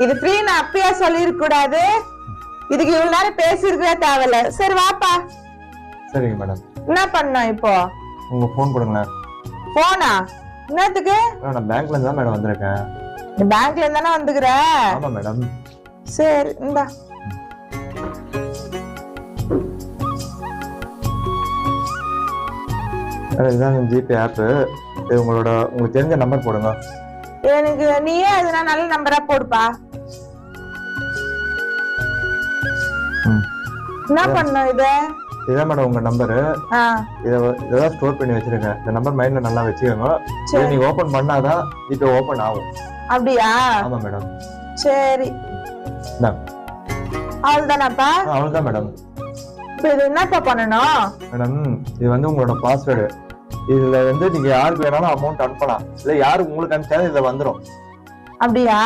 இது ஃப்ரீ நான் அப்பயே சொல்லிருக்க கூடாது. இதுக்கு இவ்வளவு நேரம் பேசிருக்கவே தேவையில்ல. சரி வாப்பா. சரிங்க மேடம். என்ன பண்ணோம் இப்போ? உங்க போன் கொடுங்களேன். போனா என்னத்துக்கு? நான் பேங்க்ல இருந்து தான் மேடம் வந்திருக்கேன். நீ பேங்க்ல இருந்தானே வந்துக்கிற? ஆமா மேடம். சரி இந்தா. இதுதான் ஜிபே ஆப். இது உங்களுக்கு தெரிஞ்ச நம்பர் போடுங்க. எனக்கு நீயே எதுனா நல்ல நம்பரா போடுப்பா. என்ன பண்ணோம் இத? இதான் மேடம் உங்க நம்பரு. இதெல்லாம் ஸ்டோர் பண்ணி வச்சிருக்கேன். இந்த நம்பர் மைண்ட்ல நல்லா வச்சுக்கோங்க. இதை நீங்க ஓபன் பண்ணாதான் ஜிபே ஓபன் ஆகும். அப்படியா? ஆமா மேடம். சரி அவ்வளவுதானாப்பா? அவ்வளவுதான் மேடம். இப்ப இது என்னப்பா பண்ணணும்? மேடம் இது உங்களோட பாஸ்வேர்டு. இதுல நீங்க யாருக்கு வேணாலும் அமௌண்ட் அனுப்பலாம். இல்ல யாருக்கு உங்களுக்கு அனுப்பிச்சாலும் இதுல வந்துடும். அப்படியா?